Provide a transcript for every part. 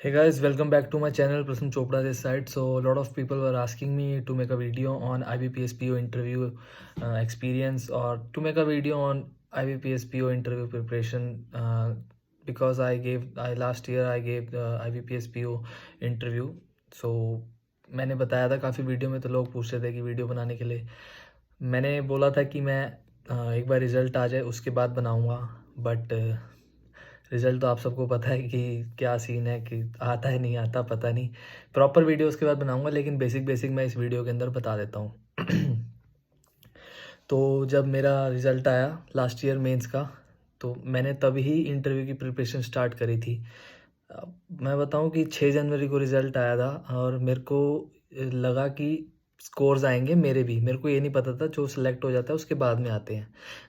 Hey guys, welcome back to my channel Pratham Chopra this side. So a lot of people were asking me to make a video on IBPS PO interview experience or to make a video on IBPS PO interview preparation because I last year I gave the IBPS PO interview. So मैंने बताया था काफ़ी video में, तो लोग पूछ रहे थे कि वीडियो बनाने के लिए मैंने बोला था कि मैं एक बार रिज़ल्ट आ जाए उसके बाद बनाऊंगा। बट रिज़ल्ट तो आप सबको पता है कि क्या सीन है, कि आता है नहीं आता पता नहीं। प्रॉपर वीडियो उसके बाद बनाऊंगा, लेकिन बेसिक बेसिक मैं इस वीडियो के अंदर बता देता हूँ। तो जब मेरा रिज़ल्ट आया लास्ट ईयर मेंस का, तो मैंने तभी ही इंटरव्यू की प्रिपरेशन स्टार्ट करी थी। मैं बताऊं कि 6 जनवरी को रिज़ल्ट आया था और मेरे को लगा कि स्कोर्स आएंगे मेरे भी। मेरे को ये नहीं पता था जो सिलेक्ट हो जाता है उसके बाद में आते हैं।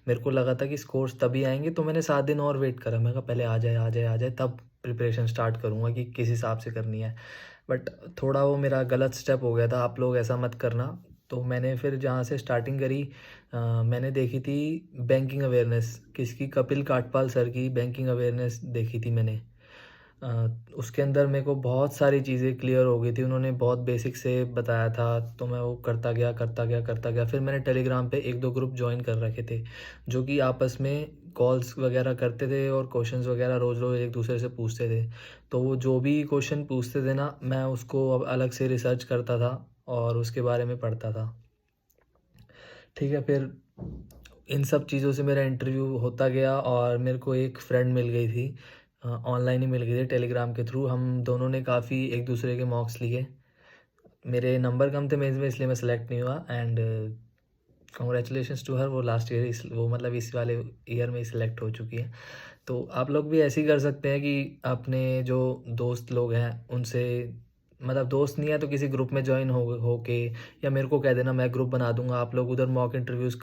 मेरे को लगा था कि स्कोर्स तभी आएंगे, तो मैंने 7 दिन और वेट करा। मैं कहा पहले आ जाए आ जाए आ जाए, तब प्रिपरेशन स्टार्ट करूँगा कि किस हिसाब से करनी है। बट थोड़ा वो मेरा गलत स्टेप हो गया था। आप लोग ऐसा मत करना। तो मैंने फिर जहाँ से स्टार्टिंग करी, मैंने देखी थी बैंकिंग अवेयरनेस किसकी, कपिल काटपाल सर की बैंकिंग अवेयरनेस देखी थी मैंने। उसके अंदर मेरे को बहुत सारी चीज़ें क्लियर हो गई थी। उन्होंने बहुत बेसिक से बताया था, तो मैं वो करता गया करता गया करता गया। फिर मैंने टेलीग्राम पे एक दो ग्रुप ज्वाइन कर रखे थे जो कि आपस में कॉल्स वगैरह करते थे और क्वेश्चंस वगैरह रोज़ रोज़ एक दूसरे से पूछते थे। तो वो जो भी क्वेश्चन पूछते थे ना, मैं उसको अब अलग से रिसर्च करता था और उसके बारे में पढ़ता था। ठीक है, फिर इन सब चीज़ों से मेरा इंटरव्यू होता गया और मेरे को एक फ्रेंड मिल गई थी, ऑनलाइन ही मिल गई थी टेलीग्राम के थ्रू। हम दोनों ने काफ़ी एक दूसरे के मॉक्स लिए। मेरे नंबर कम थे मेंस में, इसलिए मैं सेलेक्ट नहीं हुआ। एंड कॉन्ग्रेचुलेशंस टू हर, वो लास्ट ईयर वो मतलब इस वाले ईयर में ही सिलेक्ट हो चुकी है। तो आप लोग भी ऐसे ही कर सकते हैं कि अपने जो दोस्त लोग हैं उनसे, मतलब दोस्त नहीं है तो किसी ग्रुप में ज्वाइन हो के, या मेरे को कह देना, मैं ग्रुप बना दूंगा। आप लोग उधर मॉक इंटरव्यूज़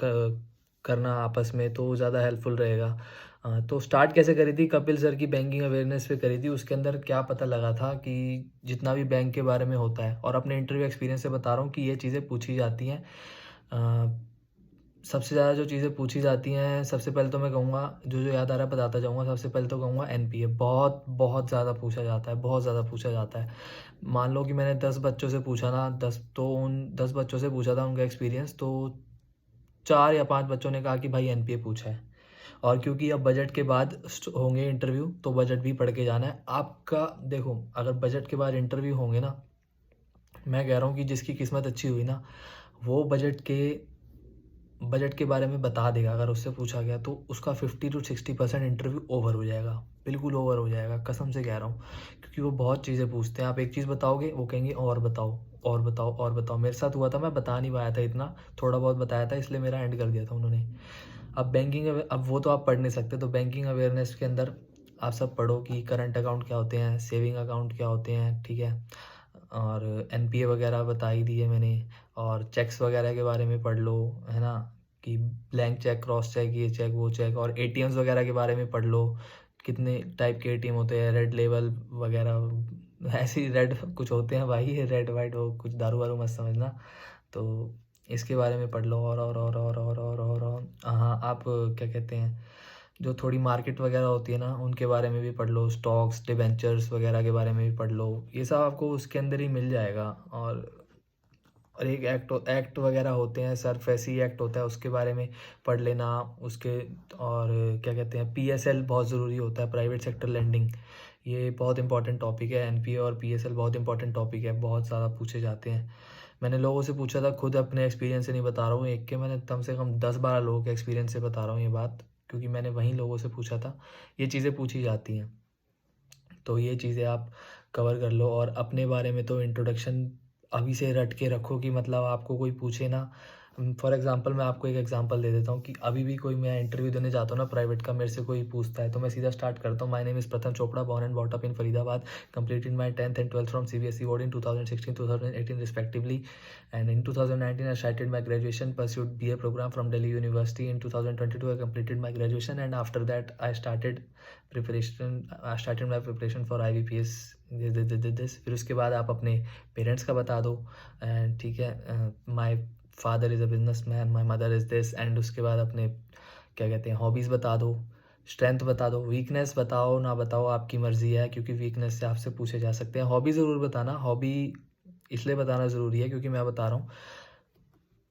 करना आपस में, तो ज़्यादा हेल्पफुल रहेगा। तो स्टार्ट कैसे करी थी, कपिल सर की बैंकिंग अवेयरनेस पे करी थी। उसके अंदर क्या पता लगा था कि जितना भी बैंक के बारे में होता है, और अपने इंटरव्यू एक्सपीरियंस से बता रहा हूँ कि ये चीज़ें पूछी जाती हैं। सबसे ज़्यादा जो चीज़ें पूछी जाती हैं, सबसे पहले तो मैं कहूँगा, जो जो याद आ रहा है बताता जाऊँगा। सबसे पहले तो कहूँगा एनपीए बहुत बहुत ज़्यादा पूछा जाता है, बहुत ज़्यादा पूछा जाता है। मान लो कि मैंने 10 बच्चों से पूछा ना, 10 तो उन 10 बच्चों से पूछा था उनका एक्सपीरियंस, तो 4 या 5 बच्चों ने कहा कि भाई एनपीए पूछा है। और क्योंकि अब बजट के बाद होंगे इंटरव्यू, तो बजट भी पढ़ के जाना है आपका। देखो, अगर बजट के बाद इंटरव्यू होंगे ना, मैं कह रहा हूँ कि जिसकी किस्मत अच्छी हुई ना, वो बजट के बारे में बता देगा। अगर उससे पूछा गया तो उसका 50 to 60% इंटरव्यू ओवर हो जाएगा, बिल्कुल ओवर हो जाएगा, कसम से कह रहा हूँ। क्योंकि वो बहुत चीज़ें पूछते हैं। आप एक चीज़ बताओगे, वो कहेंगे और बताओ और बताओ और बताओ। मेरे साथ हुआ था, मैं बता नहीं पाया था इतना, थोड़ा बहुत बताया था, इसलिए मेरा एंड कर दिया था उन्होंने। अब वो तो आप पढ़ नहीं सकते, तो बैंकिंग अवेयरनेस के अंदर आप सब पढ़ो कि करंट अकाउंट क्या होते हैं, सेविंग अकाउंट क्या होते हैं, ठीक है। और एनपीए वगैरह बता ही दिए मैंने। और चेक्स वगैरह के बारे में पढ़ लो, है ना, कि ब्लैंक चेक, क्रॉस चेक, ये चेक वो चेक। और एटीएम्स वगैरह के बारे में पढ़ लो, कितने टाइप के एटीएम होते हैं, रेड लेबल वगैरह, ऐसे ही रेड कुछ होते हैं भाई, रेड वाइट, हो कुछ दारू वारू मत समझना। तो इसके बारे में पढ़ लो। और हाँ, आप क्या कहते हैं, जो थोड़ी मार्केट वगैरह होती है ना, उनके बारे में भी पढ़ लो। स्टॉक्स, डिबेंचर्स वगैरह के बारे में भी पढ़ लो। ये सब आपको उसके अंदर ही मिल जाएगा। और एक एक्ट वगैरह होते हैं, सरफेसी एक्ट होता है, उसके बारे में पढ़ लेना। उसके और क्या कहते हैं, पीएसएल बहुत ज़रूरी होता है, प्राइवेट सेक्टर लेंडिंग। ये बहुत इंपॉर्टेंट टॉपिक है। एनपीए और पीएसएल बहुत इंपॉर्टेंट टॉपिक है, बहुत ज़्यादा पूछे जाते हैं। मैंने लोगों से पूछा था, खुद अपने एक्सपीरियंस से नहीं बता रहा हूँ एक के, मैंने कम से कम 10-12 लोगों के एक्सपीरियंस से बता रहा हूँ ये बात, क्योंकि मैंने वहीं लोगों से पूछा था। ये चीज़ें पूछी जाती हैं, तो ये चीज़ें आप कवर कर लो। और अपने बारे में तो इंट्रोडक्शन अभी से रट के रखो कि मतलब आपको कोई पूछे ना। फॉर एग्जांपल मैं आपको एक एग्जांपल दे देता हूँ कि अभी भी कोई, मैं इंटरव्यू देने जाता हूँ ना प्राइवेट का, मेरे से कोई पूछता है तो मैं सीधा स्टार्ट करता हूँ, my name is Pratham Chopra, born and bought up in Faridabad, completed my 10th and 12th from CBSE board in 2016-2018 respectively, and in 2019 I started my graduation, pursued BA program from Delhi University. In 2022 I completed my graduation, and after that I started my preparation for IBPS this। फिर उसके बाद आप अपने parents का बता दो, and ठीक है, my father is a business man, my mother is this. And उसके बाद अपने क्या कहते हैं, हॉबीज़ बता दो। स्ट्रेंथ बता दो, वीकनेस बताओ ना बताओ आपकी मर्ज़ी है, क्योंकि वीकनेस से आपसे पूछे जा सकते हैं। हॉबी ज़रूर बताना, हॉबी इसलिए बताना ज़रूरी है क्योंकि मैं बता रहा हूँ,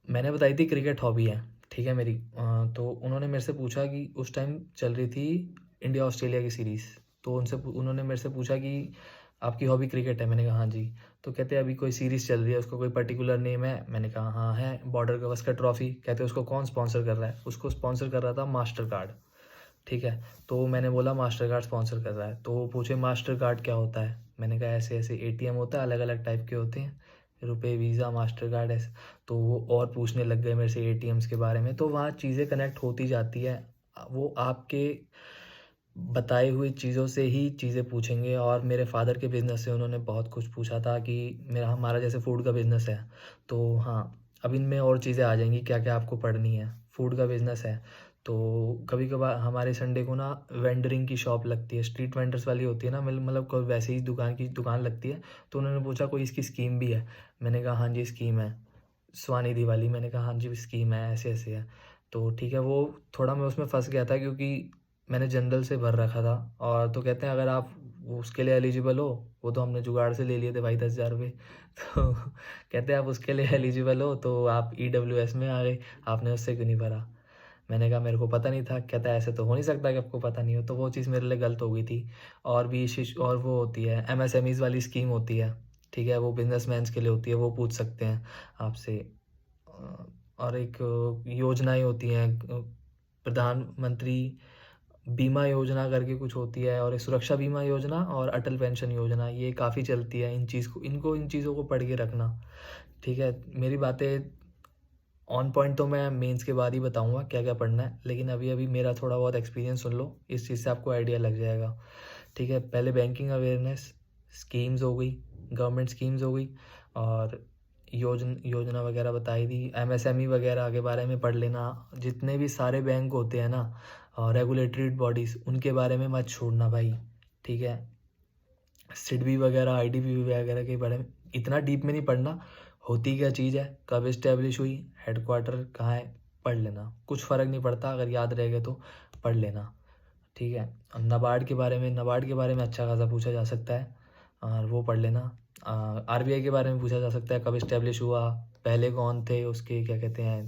मैंने बताई थी क्रिकेट हॉबी है, ठीक है मेरी। तो उन्होंने मेरे से पूछा कि उस टाइम चल रही थी इंडिया ऑस्ट्रेलिया की सीरीज़, तो उन्होंने मेरे से पूछा कि आपकी हॉबी क्रिकेट है? मैंने कहा हाँ जी। तो कहते अभी कोई सीरीज़ चल रही है, उसका कोई पर्टिकुलर नेम है? मैंने कहा हाँ है, बॉर्डर गवस्कर ट्रॉफ़ी। कहते उसको कौन स्पॉन्सर कर रहा है? उसको स्पॉन्सर कर रहा था मास्टर कार्ड, ठीक है। तो मैंने बोला मास्टर कार्ड स्पॉन्सर कर रहा है। तो वो पूछे मास्टर कार्ड क्या होता है? मैंने कहा ऐसे ऐसे एटीएम होता है, अलग अलग टाइप के होते हैं, रुपए, वीज़ा, मास्टर कार्ड ऐसे। तो वो और पूछने लग गए मेरे से एटीएम्स के बारे में। तो वहाँ चीज़ें कनेक्ट होती जाती है, वो आपके बताई हुई चीज़ों से ही चीज़ें पूछेंगे। और मेरे फ़ादर के बिज़नेस से उन्होंने बहुत कुछ पूछा था कि हमारा जैसे फ़ूड का बिज़नेस है, तो हाँ, अब इनमें और चीज़ें आ जाएँगी क्या-क्या आपको पढ़नी है। फ़ूड का बिज़नेस है, तो कभी-कभार हमारे संडे को ना वेंडरिंग की शॉप लगती है, स्ट्रीट वेंडर्स वाली होती है ना, मतलब कोई वैसे ही दुकान लगती है। तो उन्होंने पूछा कोई इसकी स्कीम भी है? मैंने कहा हाँ जी, स्कीम है। स्वनिधि वाली, मैंने कहा हाँ जी, स्कीम है, ऐसे-ऐसे है। तो ठीक है, वो थोड़ा मैं उसमें फँस गया था क्योंकि मैंने जनरल से भर रखा था। और तो कहते हैं अगर आप वो उसके लिए एलिजिबल हो, वो तो हमने जुगाड़ से ले लिए थे भाई 10,000 रुपए। तो कहते हैं आप उसके लिए एलिजिबल हो तो आप ईडब्ल्यूएस में आ गए, आपने उससे क्यों नहीं भरा? मैंने कहा मेरे को पता नहीं था। कहता है ऐसे तो हो नहीं सकता कि आपको पता नहीं हो, तो वो चीज़ मेरे लिए गलत हो गई थी। और भी और वो होती है एमएसएमईज़ वाली स्कीम होती है, ठीक है? वो बिज़नेसमैन्स के लिए होती है, वो पूछ सकते हैं आपसे। और एक योजनाएँ होती हैं, प्रधानमंत्री बीमा योजना करके कुछ होती है, और एक सुरक्षा बीमा योजना और अटल पेंशन योजना, ये काफ़ी चलती है। इन चीज़ों को पढ़ के रखना, ठीक है? मेरी बातें ऑन पॉइंट तो मैं मेंस के बाद ही बताऊँगा क्या-क्या पढ़ना है, लेकिन अभी-अभी मेरा थोड़ा बहुत एक्सपीरियंस सुन लो, इस चीज़ से आपको आइडिया लग जाएगा, ठीक है? पहले बैंकिंग अवेयरनेस, स्कीम्स हो गई, गवर्नमेंट स्कीम्स हो गई, और योजना वगैरह बताई दी। एमएसएमई वगैरह के बारे में पढ़ लेना। जितने भी सारे बैंक होते हैं ना, रेगुलेटरी बॉडीज़, उनके बारे में मत छोड़ना भाई, ठीक है? सिडबी वगैरह, आईडीबी वगैरह के बारे में इतना डीप में नहीं पढ़ना। होती क्या चीज़ है, कब इस्टेब्लिश हुई, हेडक्वार्टर कहाँ है, पढ़ लेना। कुछ फ़र्क नहीं पड़ता, अगर याद रह गए तो पढ़ लेना, ठीक है? नबार्ड के बारे में अच्छा खासा पूछा जा सकता है, और वो पढ़ लेना। आरबीआई के बारे में पूछा जा सकता है, कब इस्टेब्लिश हुआ, पहले कौन थे उसके, क्या कहते हैं,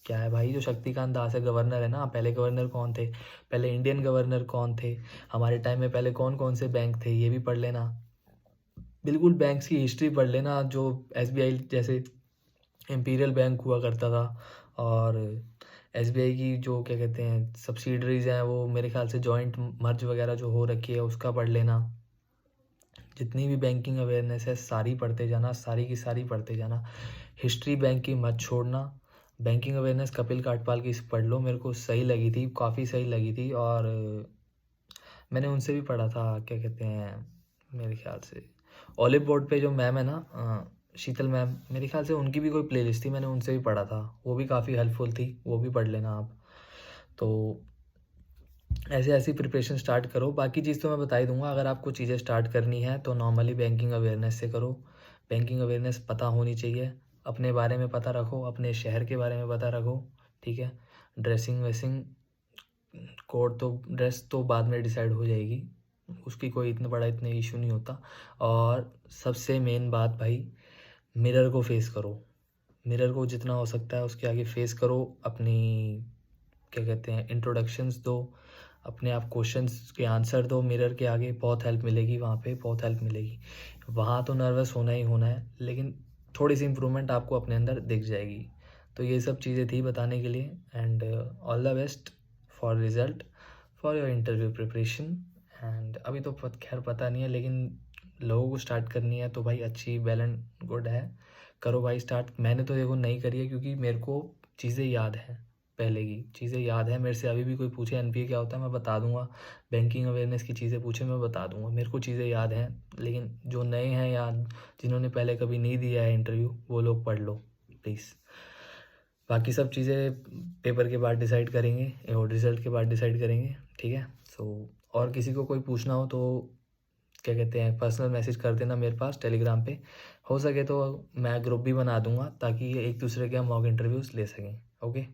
क्या है भाई, जो शक्तिकांत दास है गवर्नर है ना, पहले गवर्नर कौन थे, पहले इंडियन गवर्नर कौन थे, हमारे टाइम में पहले कौन-कौन से बैंक थे, ये भी पढ़ लेना। बिल्कुल बैंक्स की हिस्ट्री पढ़ लेना, जो एसबीआई जैसे इम्पीरियल बैंक हुआ करता था, और एसबीआई की जो क्या कहते हैं सब्सिडरीज़ हैं, वो मेरे ख़्याल से जॉइंट मर्ज वगैरह जो हो रखी है, उसका पढ़ लेना। जितनी भी बैंकिंग अवेयरनेस है सारी पढ़ते जाना, सारी की सारी पढ़ते जाना। हिस्ट्री बैंक की मत छोड़ना। बैंकिंग अवेयरनेस कपिल काटपाल की पढ़ लो, मेरे को सही लगी थी, काफ़ी सही लगी थी। और मैंने उनसे भी पढ़ा था, क्या कहते हैं, मेरे ख़्याल से ऑलिव बोर्ड पे जो मैम है ना, शीतल मैम, मेरे ख़्याल से उनकी भी कोई प्लेलिस्ट थी, मैंने उनसे भी पढ़ा था, वो भी काफ़ी हेल्पफुल थी, वो भी पढ़ लेना आप। तो ऐसे ऐसी प्रिपरेशन स्टार्ट करो, बाकी चीज़ तो मैं बता ही दूँगा। अगर आपको चीज़ें स्टार्ट करनी है तो नॉर्मली बैंकिंग अवेयरनेस से करो। बैंकिंग अवेयरनेस पता होनी चाहिए, अपने बारे में पता रखो, अपने शहर के बारे में पता रखो, ठीक है? ड्रेसिंग वेसिंग कोड तो, ड्रेस तो बाद में डिसाइड हो जाएगी, उसकी कोई इतना इशू नहीं होता। और सबसे मेन बात भाई, मिरर को फेस करो। मिरर को जितना हो सकता है उसके आगे फेस करो, अपनी क्या कहते हैं इंट्रोडक्शंस दो, अपने आप क्वेश्चंस के आंसर दो मिरर के आगे, बहुत हेल्प मिलेगी वहाँ पे, बहुत हेल्प मिलेगी। वहाँ तो नर्वस होना ही होना है, लेकिन थोड़ी सी इम्प्रूवमेंट आपको अपने अंदर दिख जाएगी। तो ये सब चीज़ें थी बताने के लिए, and all the best for result, for your interview preparation. And अभी तो खैर पता नहीं है, लेकिन लोगों को स्टार्ट करनी है तो भाई अच्छी वेल एंड गुड है, करो भाई स्टार्ट। मैंने तो देखो नहीं करी है क्योंकि मेरे को चीज़ें याद हैं, पहले की चीज़ें याद है मेरे से। अभी भी कोई पूछे एनपीए क्या होता है मैं बता दूंगा, बैंकिंग अवेयरनेस की चीज़ें पूछे मैं बता दूंगा, मेरे को चीज़ें याद हैं। लेकिन जो नए हैं या जिन्होंने पहले कभी नहीं दिया है इंटरव्यू, वो लोग पढ़ लो प्लीज़। बाकी सब चीज़ें पेपर के बाद डिसाइड करेंगे और रिज़ल्ट के बाद डिसाइड करेंगे, ठीक है? सो और किसी को कोई पूछना हो तो क्या कहते हैं पर्सनल मैसेज कर देना मेरे पास टेलीग्राम पे। हो सके तो मैं ग्रुप भी बना दूंगा ताकि एक दूसरे के हम मॉक इंटरव्यूज़ ले सकें। ओके।